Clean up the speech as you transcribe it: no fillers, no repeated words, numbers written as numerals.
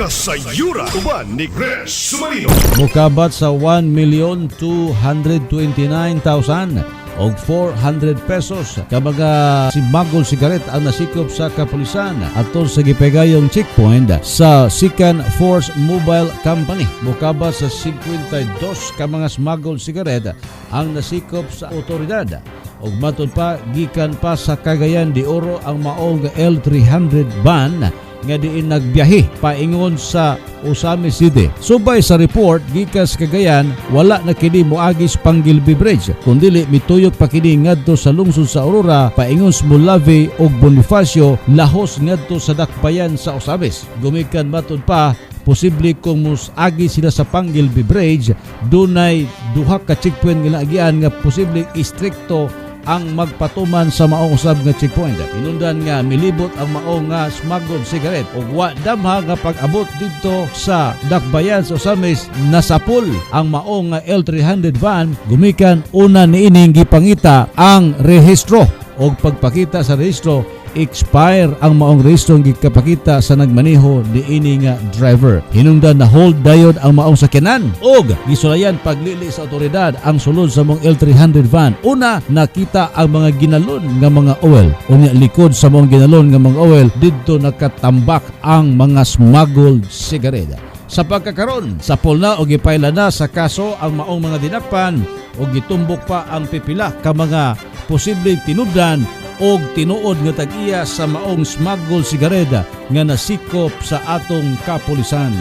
Kasayura uban ni Chris Sumarino. Mukabat sa 1,229,000 og 400 pesos kabaga si Magol Sigaret ang nasikop sa kapulisan atol sa gipegayong checkpoint sa Second Force Mobile Company. Mukabat sa 52 ka mga smuggled cigarette ang nasikop sa otoridad. Og matod pa gikan pa sa Cagayan de Oro ang maong L300 van nga diin nagbiyahe paingon sa Osamis City. Subay sa report gikas Cagayan, wala na kini moagis Panggilby Bridge kundili mituyok pa kini ngadto sa lungsod sa Aurora paingon sa Mulave ug Bonifacio lahos ngadto sa dakbayan sa Osamis. Gumikan matod pa posible kung musagi sila sa Panggilby Bridge dunay duha ka checkpoint nga agian nga posible istrikto ang magpatuman sa maong usab nga checkpoint. Inundan nga milibot ang maong nga smuggled cigarette ug wa damha nga pag-abot didto sa dakbayan sa Osamis nasapol ang maong nga L300 van. Gumikan una niining gipangita ang rehistro og pagpakita sa rehistro expire ang maong rehistro nga gikapakita sa nagmaneho diini nga driver. Hinungdan na hold dayon ang maong sakyanan og gisulayan paglili sa otoridad ang sulod sa maong L300 van. Una, nakita ang mga ginalon nga mga oil. Unya likod sa maong ginalon nga mga oil didto nakatambak ang mga smuggled cigarette. Sa pagkakaron, sapol na o gipayla na sa kaso ang maong mga dinakpan o gitumbok pa ang pipila ka mga posibleng tinubdan og tinuod nga tag-iya sa maong smuggled cigarette nga nasikop sa atong kapulisan.